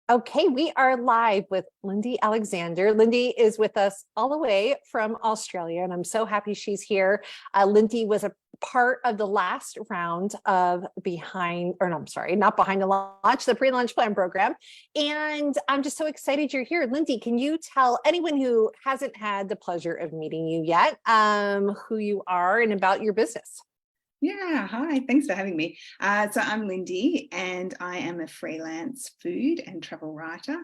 Okay, we are live with Lindy Alexander. Lindy is with us all the way from Australia, and I'm so happy she's here. Lindy was a part of the last round of not behind the launch, the pre-launch plan program. And I'm just so excited you're here. Lindy, can you tell anyone who hasn't had the pleasure of meeting you yet, who you are and about your business? Yeah, hi, thanks for having me. So I'm Lindy and I am a freelance food and travel writer,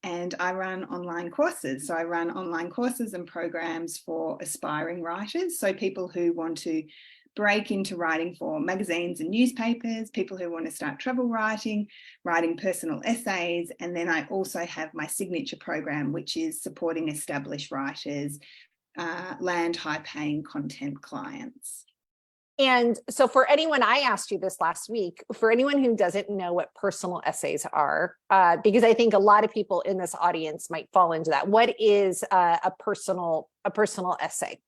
and I run online courses. So I run online courses and programs for aspiring writers. So people who want to break into writing for magazines and newspapers, people who want to start travel writing, writing personal essays. And then I also have my signature program, which is supporting established writers, land high paying content clients. And so for anyone, I asked you this last week, for anyone who doesn't know what personal essays are, because I think a lot of people in this audience might fall into that. What is a personal essay?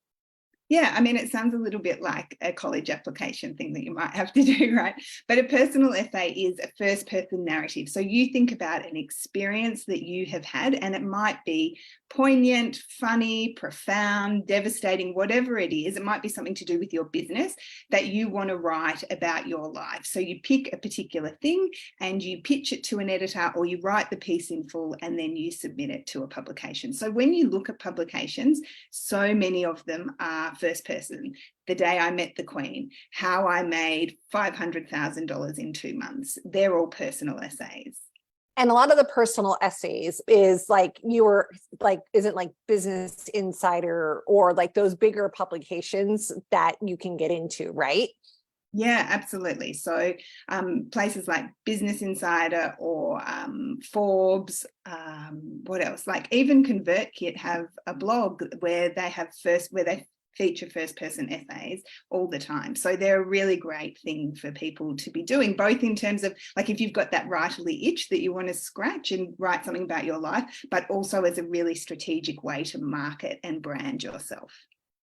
Yeah, I mean, it sounds a little bit like a college application thing that you might have to do, right? But a personal essay is a first-person narrative. So you think about an experience that you have had, and it might be poignant, funny, profound, devastating, whatever it is. It might be something to do with your business that you want to write about your life. So you pick a particular thing and you pitch it to an editor, or you write the piece in full and then you submit it to a publication. So when you look at publications, so many of them are first person. The Day I Met the Queen, How I Made $500,000 in 2 months. They're all personal essays. And a lot of the personal essays is like isn't like Business Insider or like those bigger publications that you can get into, right? Yeah, absolutely. So places like Business Insider or Forbes, what else? Like even ConvertKit have a blog where they feature first-person essays all the time. So they're a really great thing for people to be doing, both in terms of like if you've got that writerly itch that you want to scratch and write something about your life, but also as a really strategic way to market and brand yourself.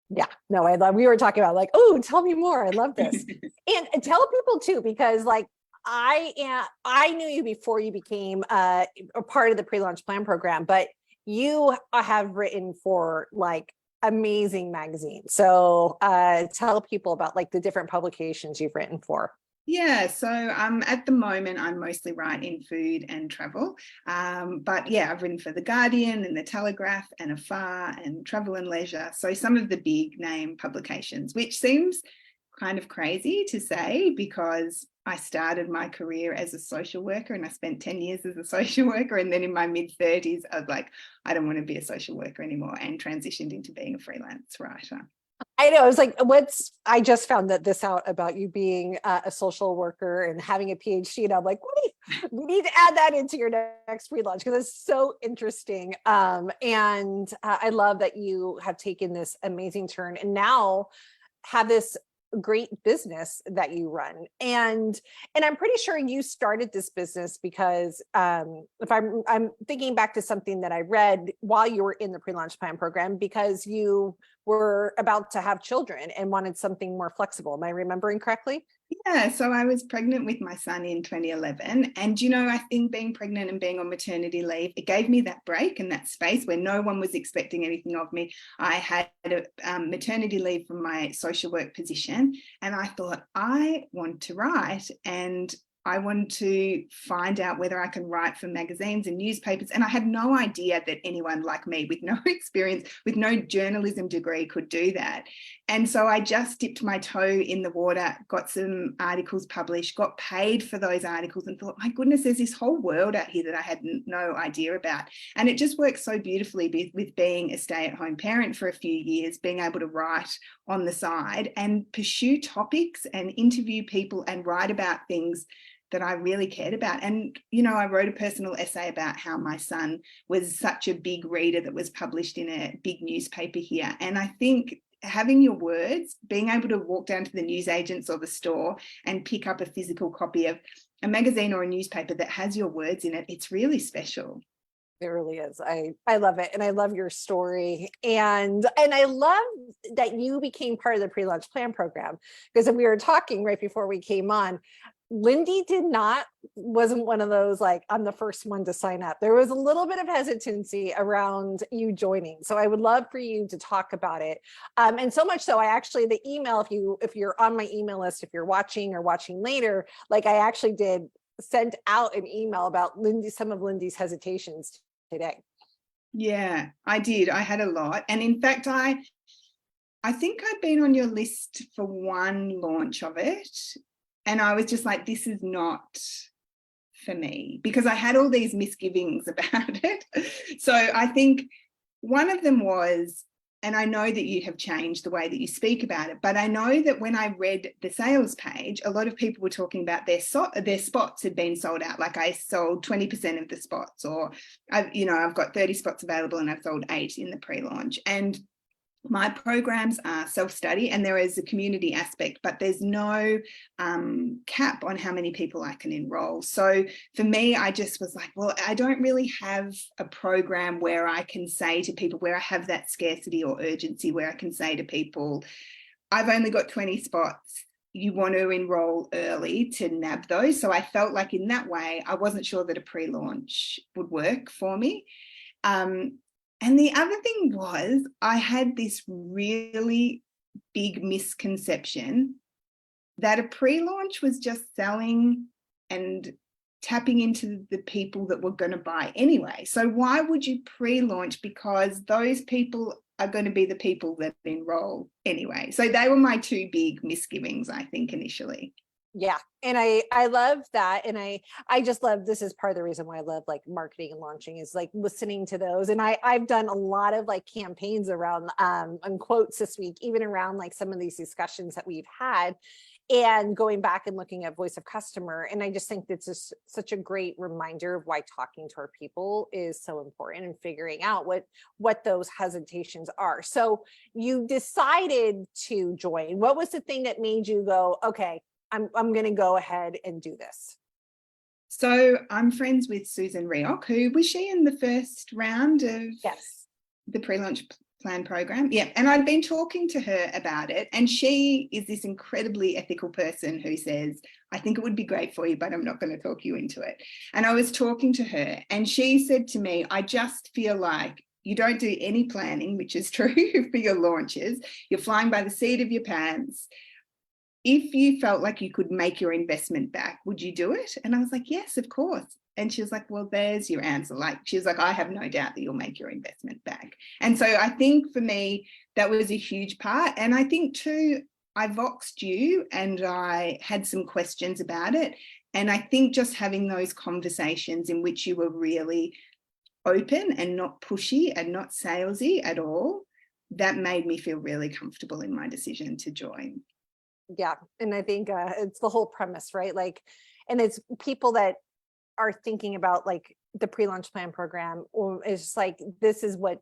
Yeah, no, we were talking about like, oh, tell me more. I love this. And tell people too, because like I knew you before you became a part of the pre-launch plan program, but you have written for like amazing magazines. So tell people about like the different publications you've written for. Yeah, so at the moment, I'm mostly writing food and travel. But yeah, I've written for The Guardian and The Telegraph and Afar and Travel and Leisure. So some of the big name publications, which seems kind of crazy to say because I started my career as a social worker and I spent 10 years as a social worker. And then in my mid-30s, I was like, I don't want to be a social worker anymore, and transitioned into being a freelance writer. I know. I was like, I just found this out about you being a social worker and having a PhD. And I'm like, we need to add that into your next relaunch because it's so interesting. And I love that you have taken this amazing turn and now have this great business that you run. And I'm pretty sure you started this business because if I'm thinking back to something that I read while you were in the pre-launch plan program, because you were about to have children and wanted something more flexible. Am I remembering correctly? Yeah, so I was pregnant with my son in 2011. And, I think being pregnant and being on maternity leave, it gave me that break and that space where no one was expecting anything of me. I had a maternity leave from my social work position, and I thought, I want to write. And I wanted to find out whether I can write for magazines and newspapers. And I had no idea that anyone like me with no experience, with no journalism degree could do that. And so I just dipped my toe in the water, got some articles published, got paid for those articles, and thought, my goodness, there's this whole world out here that I had no idea about. And it just works so beautifully with being a stay-at-home parent for a few years, being able to write on the side and pursue topics and interview people and write about things that I really cared about. And, I wrote a personal essay about how my son was such a big reader that was published in a big newspaper here. And I think having your words, being able to walk down to the newsagents or the store and pick up a physical copy of a magazine or a newspaper that has your words in it, it's really special. It really is. I love it. And I love your story. And I love that you became part of the pre-launch plan program, because we were talking right before we came on. Lindy wasn't one of those like, I'm the first one to sign up. There was a little bit of hesitancy around you joining. So I would love for you to talk about it. And so much so, I actually, the email, if you're on my email list, if you're watching or watching later, like I actually did send out an email about some of Lindy's hesitations today. Yeah, I did. I had a lot. And in fact, I think I'd been on your list for one launch of it. And I was just like, this is not for me, because I had all these misgivings about it. So I think one of them was, and I know that you have changed the way that you speak about it, but I know that when I read the sales page, a lot of people were talking about their spots had been sold out. Like I sold 20% of the spots, or I've got 30 spots available and I've sold 8 in the pre-launch. And my programs are self-study and there is a community aspect, but there's no cap on how many people I can enroll. So for me, I just was like, well, I don't really have a program where I can say to people, where I have that scarcity or urgency, where I can say to people, I've only got 20 spots. You want to enroll early to nab those. So I felt like in that way, I wasn't sure that a pre-launch would work for me. And the other thing was, I had this really big misconception that a pre-launch was just selling and tapping into the people that were going to buy anyway. So why would you pre-launch? Because those people are going to be the people that enroll anyway. So they were my 2 big misgivings, I think, initially. Yeah. And I love that. And I just love, this is part of the reason why I love like marketing and launching, is like listening to those. And I've done a lot of like campaigns around on quotes this week, even around like some of these discussions that we've had, and going back and looking at voice of customer. And I just think that's just such a great reminder of why talking to our people is so important, and figuring out what those hesitations are. So you decided to join. What was the thing that made you go, okay, I'm going to go ahead and do this? So I'm friends with Susan Rioch, who was she in the first round of Yes. the pre-launch plan program? Yeah. And I'd been talking to her about it. And she is this incredibly ethical person who says, I think it would be great for you, but I'm not going to talk you into it. And I was talking to her and she said to me, I just feel like you don't do any planning, which is true for your launches. You're flying by the seat of your pants. If you felt like you could make your investment back, would you do it? And I was like, yes, of course. And she was like, well, there's your answer. Like, she was like, I have no doubt that you'll make your investment back. And so I think for me, that was a huge part. And I think too, I voxed you and I had some questions about it. And I think just having those conversations in which you were really open and not pushy and not salesy at all, that made me feel really comfortable in my decision to join. Yeah. And I think it's the whole premise, right? Like, and it's people that are thinking about like the pre-launch plan program, or it's just like, this is what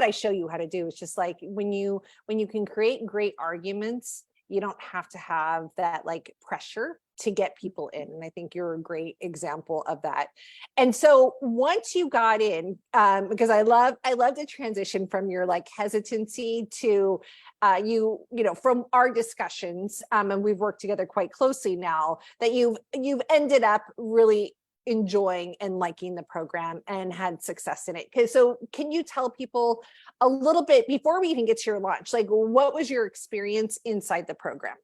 I show you how to do. It's just like when you can create great arguments, you don't have to have that like pressure to get people in. And I think you're a great example of that. And so once you got in, because I love the transition from your like hesitancy to you know, from our discussions, and we've worked together quite closely now, that you've ended up really enjoying and liking the program and had success in it. Okay, so can you tell people a little bit, before we even get to your launch, like what was your experience inside the program?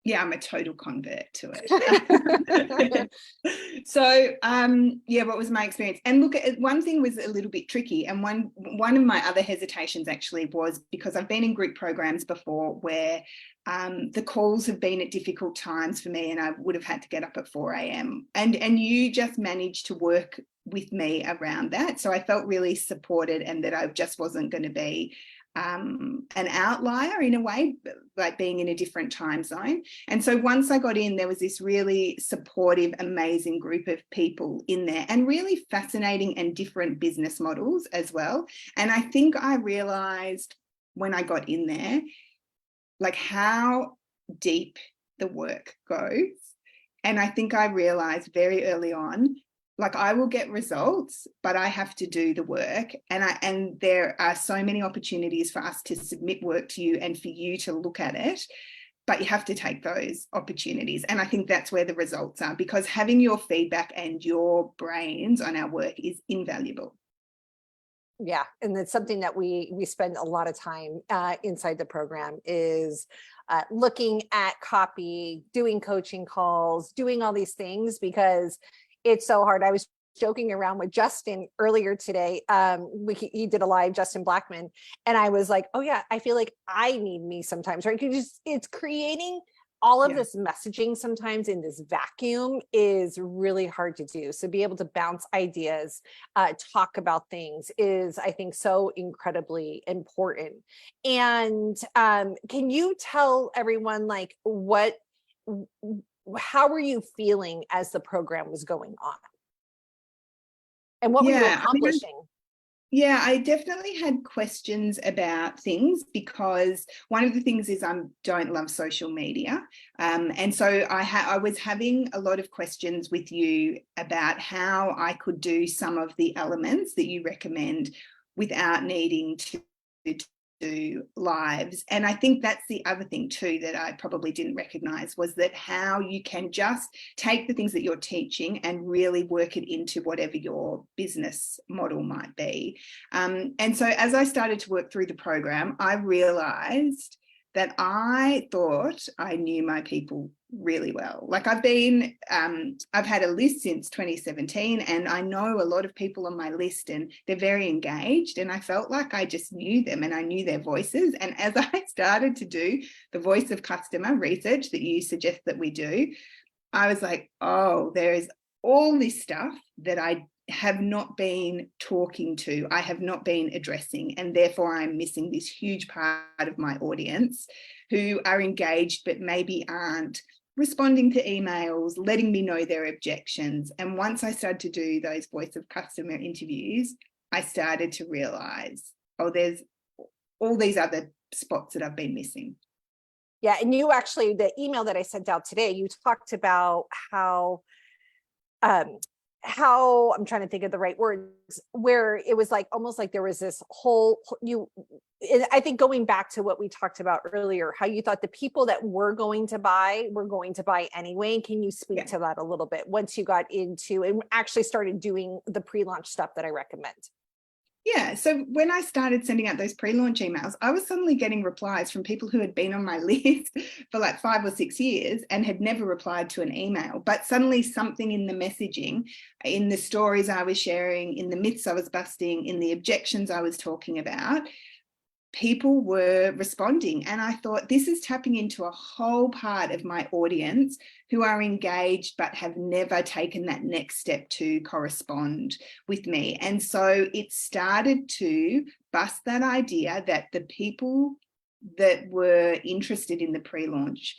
Yeah, I'm a total convert to it. So, yeah, what was my experience? And look, one thing was a little bit tricky. And one of my other hesitations actually was because I've been in group programs before where the calls have been at difficult times for me and I would have had to get up at 4 a.m. And you just managed to work with me around that. So I felt really supported and that I just wasn't going to be an outlier in a way, like being in a different time zone. And so once I got in, there was this really supportive, amazing group of people in there, and really fascinating and different business models as well. And I think I realized when I got in there, like how deep the work goes. And I think I realized very early on, like I will get results, but I have to do the work. And there are so many opportunities for us to submit work to you and for you to look at it. but you have to take those opportunities. And I think that's where the results are, because having your feedback and your brains on our work is invaluable. Yeah, and it's something that we spend a lot of time inside the program is looking at copy, doing coaching calls, doing all these things, because it's so hard. I was joking around with Justin earlier today. He did a live, Justin Blackman, and I was like, oh yeah, I feel like I need me sometimes, right? Because it's creating all of this messaging sometimes in this vacuum is really hard to do. So be able to bounce ideas, talk about things is, I think, so incredibly important. And can you tell everyone, like, how were you feeling as the program was going on? And what were you accomplishing? I definitely had questions about things, because one of the things is I don't love social media. And so I was having a lot of questions with you about how I could do some of the elements that you recommend without needing to do lives. And I think that's the other thing too that I probably didn't recognize, was that how you can just take the things that you're teaching and really work it into whatever your business model might be. And so as I started to work through the program, I realized that I thought I knew my people really well. Like I've had a list since 2017, and I know a lot of people on my list, and they're very engaged, and I felt like I just knew them and I knew their voices. And as I started to do the voice of customer research that you suggest that we do, I was like, oh, there is all this stuff that I have not been talking to, I have not been addressing, and therefore I'm missing this huge part of my audience who are engaged but maybe aren't responding to emails, letting me know their objections. And once I started to do those voice of customer interviews, I started to realize, oh, there's all these other spots that I've been missing. Yeah, and you actually, the email that I sent out today, you talked about how I'm trying to think of the right words, where it was like almost like there was this whole I think going back to what we talked about earlier, how you thought the people that were going to buy anyway. Can you speak to that a little bit once you got into and actually started doing the pre-launch stuff that I recommend? Yeah, so when I started sending out those pre-launch emails, I was suddenly getting replies from people who had been on my list for like 5 or 6 years and had never replied to an email. But suddenly something in the messaging, in the stories I was sharing, in the myths I was busting, in the objections I was talking about, people were responding. And I thought, this is tapping into a whole part of my audience who are engaged but have never taken that next step to correspond with me. And so it started to bust that idea that the people that were interested in the pre-launch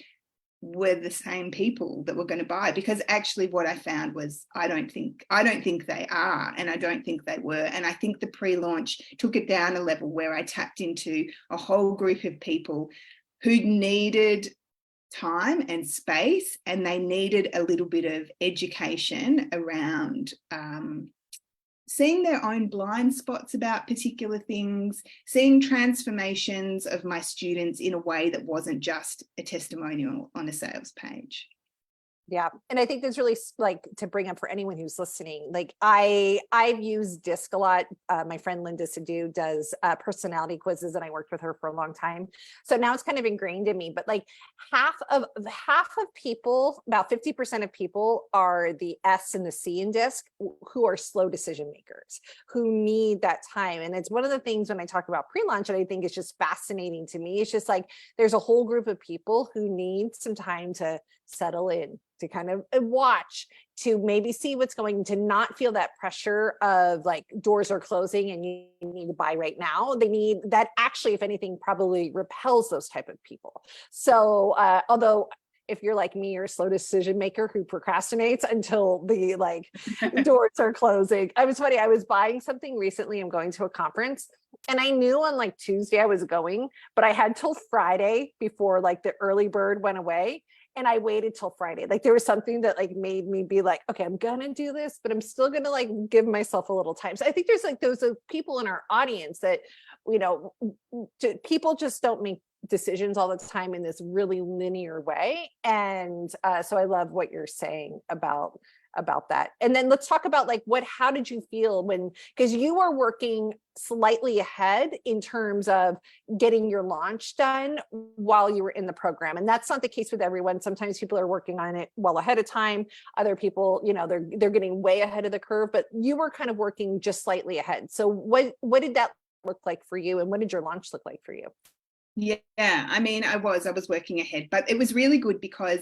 were the same people that were going to buy, because actually what I found was I don't think they are, and I don't think they were. And I think the pre-launch took it down a level where I tapped into a whole group of people who needed time and space, and they needed a little bit of education around seeing their own blind spots about particular things, seeing transformations of my students in a way that wasn't just a testimonial on a sales page. Yeah. And I think that's really like to bring up for anyone who's listening. Like I've used DISC a lot. My friend Linda Sadu does personality quizzes, and I worked with her for a long time. So now it's kind of ingrained in me, but like half of people, about 50% of people are the S and the C in DISC, who are slow decision makers, who need that time. And it's one of the things when I talk about pre-launch that I think is just fascinating to me. It's just like, there's a whole group of people who need some time to settle in, to kind of watch, to maybe see what's going, to not feel that pressure of like doors are closing and you need to buy right now. They need that, actually, if anything, probably repels those type of people. So although if you're like me, you're a slow decision maker who procrastinates until the like doors are closing. I was funny. I was buying something recently. I'm going to a conference, and I knew on like Tuesday I was going, but I had till Friday before like the early bird went away. And I waited till Friday. Like there was something that like made me be like, okay, I'm gonna do this, but I'm still gonna like give myself a little time. So I think there's like those people in our audience that, you know, people just don't make decisions all the time in this really linear way. And so I love what you're saying about that. And then let's talk about like how did you feel when, because you were working slightly ahead in terms of getting your launch done while you were in the program. And that's not the case with everyone. Sometimes people are working on it well ahead of time. Other people, they're getting way ahead of the curve, but you were kind of working just slightly ahead. So what did that look like for you? And what did your launch look like for you? Yeah, I mean, I was working ahead, but it was really good because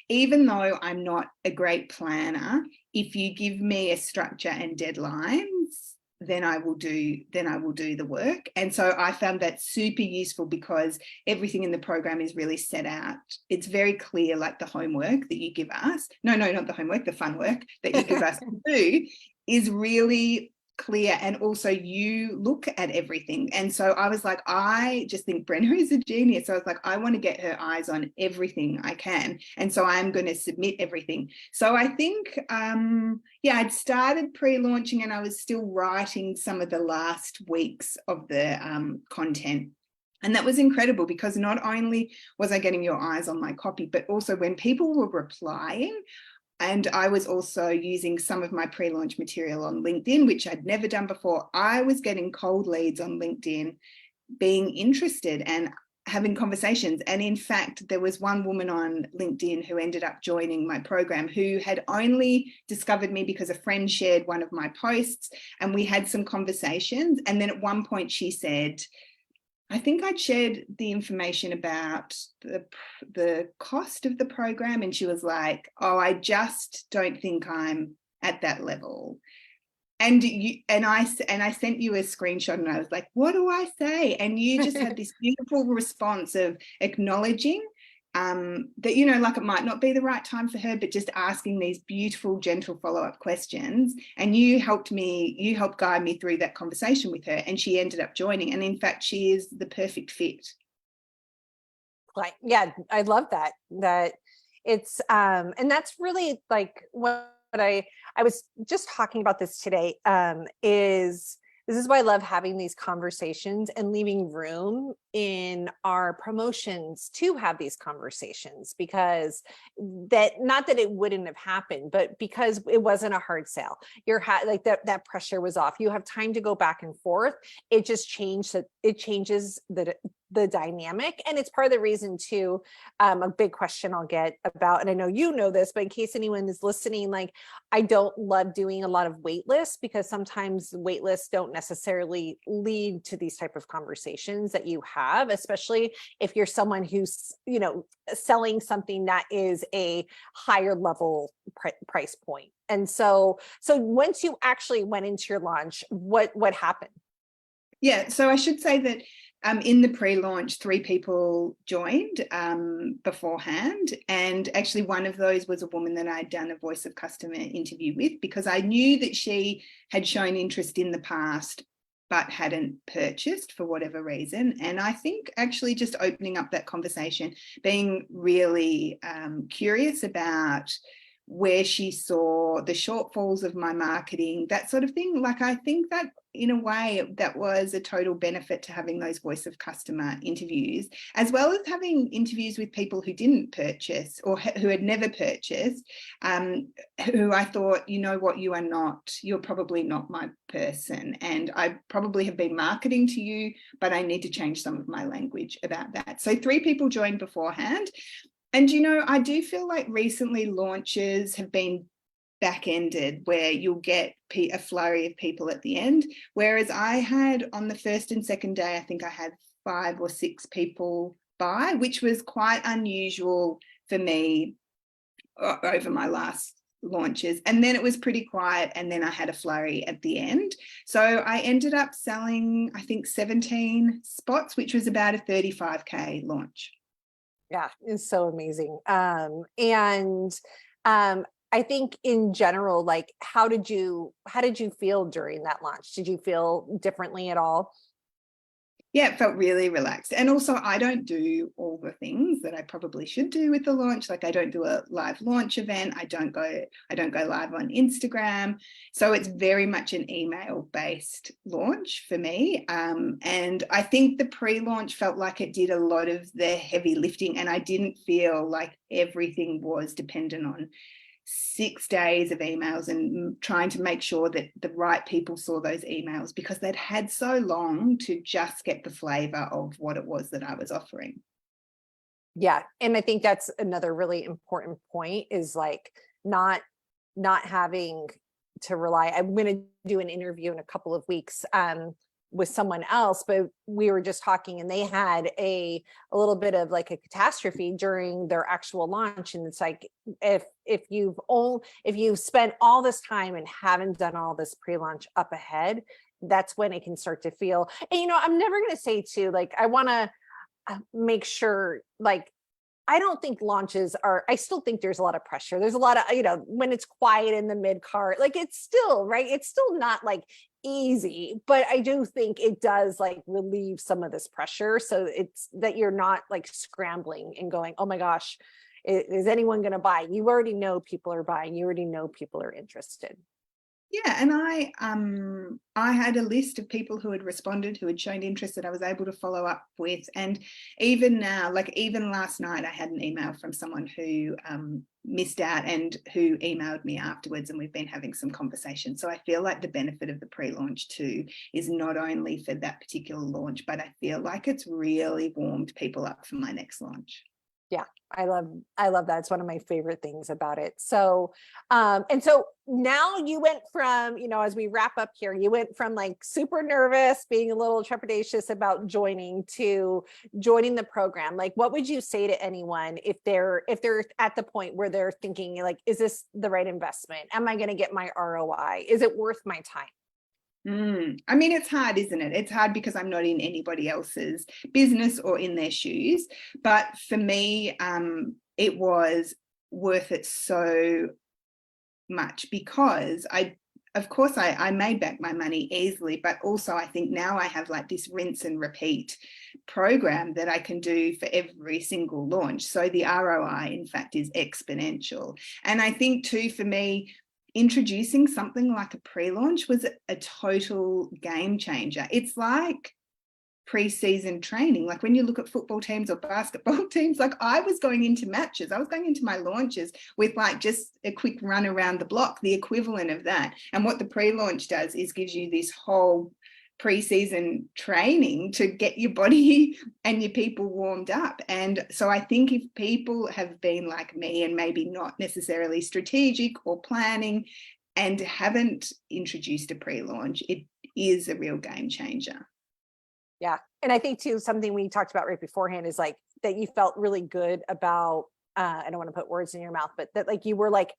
even though I'm not a great planner, if you give me a structure and deadlines, then I will do the work. And so I found that super useful because everything in the program is really set out. It's very clear, like the homework that you give us. No, not the homework, the fun work that you give us to do is really clear, and also you look at everything. And so I was like, I just think Brenna is a genius. So I was like, I want to get her eyes on everything I can, and so I'm going to submit everything. So I think I'd started pre-launching and I was still writing some of the last weeks of the content. And that was incredible because not only was I getting your eyes on my copy, but also when people were replying, and I was also using some of my pre-launch material on LinkedIn, which I'd never done before. I was getting cold leads on LinkedIn, being interested and having conversations. And in fact, there was one woman on LinkedIn who ended up joining my program who had only discovered me because a friend shared one of my posts, and we had some conversations. And then at one point she said, I think I'd shared the information about the cost of the program, and she was like, "Oh, I just don't think I'm at that level." And I sent you a screenshot, and I was like, "What do I say?" And you just had this beautiful response of acknowledging that, like it might not be the right time for her, but just asking these beautiful, gentle follow-up questions. And you helped guide me through that conversation with her, and she ended up joining. And in fact, she is the perfect fit. Like, yeah, I love that it's and that's really like what I was just talking about this today, is this is why I love having these conversations and leaving room in our promotions to have these conversations, because that, not that it wouldn't have happened, but because it wasn't a hard sale, like that pressure was off. You have time to go back and forth. It just changed that. It changes the dynamic. And it's part of the reason too, a big question I'll get about, and I know you know this, but in case anyone is listening, like I don't love doing a lot of wait lists, because sometimes wait lists don't necessarily lead to these type of conversations that you have, especially if you're someone who's, selling something that is a higher level price point. And so once you actually went into your launch, what happened? Yeah, so I should say that in the pre-launch, 3 people joined beforehand. And actually one of those was a woman that I'd done a voice of customer interview with, because I knew that she had shown interest in the past, but hadn't purchased for whatever reason. And I think actually just opening up that conversation, being really curious about where she saw the shortfalls of my marketing, that sort of thing. Like, I think that in a way that was a total benefit to having those voice of customer interviews, as well as having interviews with people who didn't purchase or who had never purchased, who I thought, you're probably not my person. And I probably have been marketing to you, but I need to change some of my language about that. So 3 people joined beforehand. And, I do feel like recently launches have been back-ended, where you'll get a flurry of people at the end. Whereas I had on the first and second day, I think I had 5 or 6 people buy, which was quite unusual for me over my last launches. And then it was pretty quiet, and then I had a flurry at the end. So I ended up selling, I think, 17 spots, which was about a 35K launch. Yeah, it's so amazing. I think in general, like, how did you feel during that launch? Did you feel differently at all? Yeah, it felt really relaxed. And also I don't do all the things that I probably should do with the launch. Like I don't do a live launch event. I don't go live on Instagram. So it's very much an email based launch for me. And I think the pre-launch felt like it did a lot of the heavy lifting, and I didn't feel like everything was dependent on 6 days of emails and trying to make sure that the right people saw those emails, because they'd had so long to just get the flavor of what it was that I was offering. Yeah. And I think that's another really important point, is like not having to rely. I'm going to do an interview in a couple of weeks with someone else, but we were just talking, and they had a little bit of like a catastrophe during their actual launch. And it's like, if you've spent all this time and haven't done all this pre-launch up ahead, that's when it can start to feel. And I'm never going to say too, like, I want to make sure, like, I don't think launches are, I still think there's a lot of pressure. There's a lot of, when it's quiet in the mid cart, like it's still, right. It's still not like easy, but I do think it does like relieve some of this pressure. So it's that you're not like scrambling and going, oh my gosh, is anyone going to buy? You already know people are buying. You already know people are interested. Yeah, and I had a list of people who had responded, who had shown interest, that I was able to follow up with. And even now, like even last night, I had an email from someone who missed out and who emailed me afterwards, and we've been having some conversation. So I feel like the benefit of the pre-launch too is not only for that particular launch, but I feel like it's really warmed people up for my next launch. Yeah, I love that. It's one of my favorite things about it. So, and so now you went from, as we wrap up here, you went from like super nervous, being a little trepidatious about joining, to joining the program. Like, what would you say to anyone if they're at the point where they're thinking like, is this the right investment? Am I going to get my ROI? Is it worth my time? I mean, it's hard, isn't it? It's hard because I'm not in anybody else's business or in their shoes. But for me, it was worth it so much, because of course, I made back my money easily, but also I think now I have like this rinse and repeat program that I can do for every single launch. So the ROI, in fact, is exponential. And I think too, for me, introducing something like a pre-launch was a total game changer. It's like pre-season training. Like when you look at football teams or basketball teams, like I was going into matches, I was going into my launches with like just a quick run around the block, the equivalent of that. And what the pre-launch does is gives you this whole pre-season training to get your body and your people warmed up. And so I think if people have been like me and maybe not necessarily strategic or planning and haven't introduced a pre-launch, it is a real game changer. Yeah. And I think too, something we talked about right beforehand is like that you felt really good about, I don't want to put words in your mouth, but that like you were like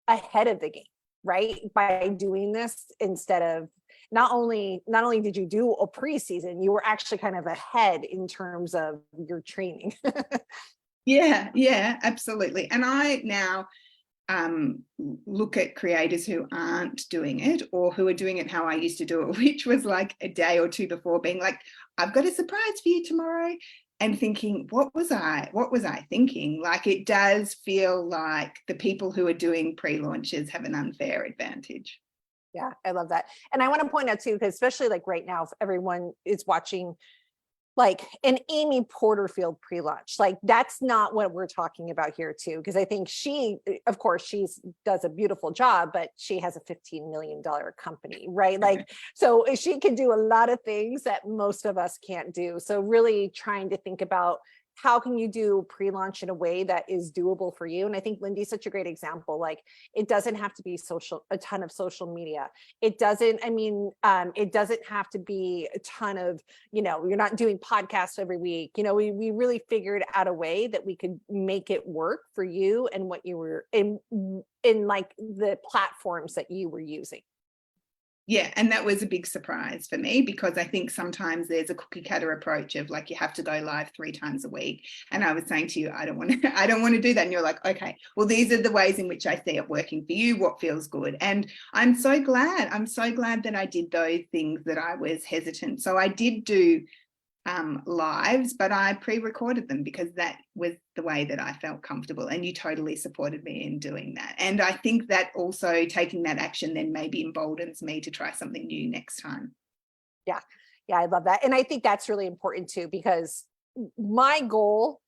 ahead of the game, right? By doing this, instead of not only did you do a preseason, you were actually kind of ahead in terms of your training. Yeah, absolutely. And I now look at creators who aren't doing it, or who are doing it how I used to do it, which was like a day or two before, being like, I've got a surprise for you tomorrow, and thinking, what was I thinking? Like, it does feel like the people who are doing pre-launches have an unfair advantage. Yeah, I love that. And I want to point out too, because especially like right now, if everyone is watching like an Amy Porterfield pre-launch, like that's not what we're talking about here too. Because I think she, of course, does a beautiful job, but she has a $15 million company, right? Like, so she can do a lot of things that most of us can't do. So really trying to think about how can you do pre-launch in a way that is doable for you? And I think Lindy's such a great example. Like, it doesn't have to be a ton of social media. It doesn't have to be a ton of, you're not doing podcasts every week. We really figured out a way that we could make it work for you and what you were in like the platforms that you were using. Yeah, and that was a big surprise for me, because I think sometimes there's a cookie cutter approach of like, you have to go live 3 times a week. And I was saying to you, I don't want to do that. And you're like, okay, well, these are the ways in which I see it working for you. What feels good? And I'm so glad that I did those things that I was hesitant. So I did do lives, but I pre-recorded them because that was the way that I felt comfortable, and you totally supported me in doing that. And I think that also taking that action then maybe emboldens me to try something new next time. Yeah. Yeah, I love that. And I think that's really important too, because my goal,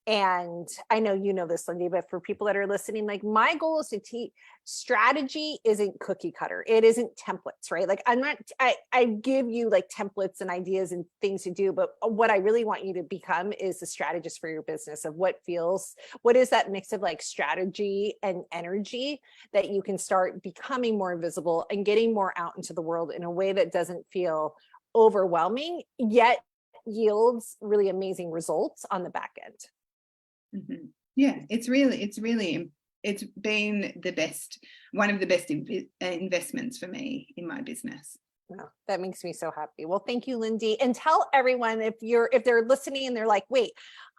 and I know you know this, Lindy, but for people that are listening, like my goal is to teach strategy isn't cookie cutter. It isn't templates, right? Like I give you like templates and ideas and things to do, but what I really want you to become is the strategist for your business of what is that mix of like strategy and energy that you can start becoming more visible and getting more out into the world in a way that doesn't feel overwhelming, yet yields really amazing results on the back end. Mm-hmm. Yeah, it's been one of the best investments for me in my business. Oh, that makes me so happy. Well, thank you, Lindy. And tell everyone if they're listening and they're like, wait,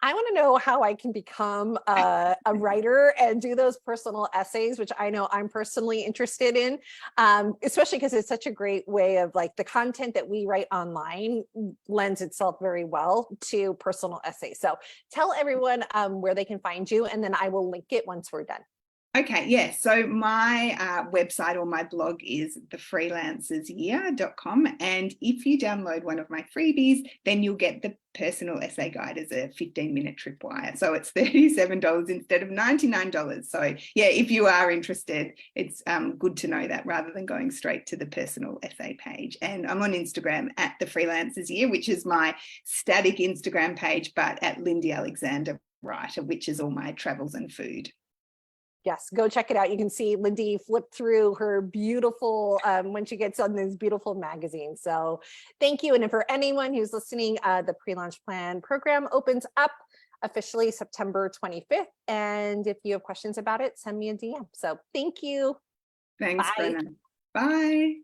I want to know how I can become a writer and do those personal essays, which I know I'm personally interested in, especially because it's such a great way of like the content that we write online lends itself very well to personal essays. So tell everyone where they can find you, and then I will link it once we're done. Okay, yeah. So my website or my blog is thefreelancersyear.com. And if you download one of my freebies, then you'll get the personal essay guide as a 15-minute tripwire. So it's $37 instead of $99. So yeah, if you are interested, it's good to know that rather than going straight to the personal essay page. And I'm on Instagram at The Freelancers Year, which is my static Instagram page, but at Lindy Alexander Writer, which is all my travels and food. Yes, go check it out. You can see Lindy flip through her beautiful, when she gets on these beautiful magazines. So thank you. And for anyone who's listening, the pre-launch plan program opens up officially September 25th. And if you have questions about it, send me a DM. So thank you. Thanks, Bye. Brenna. Bye.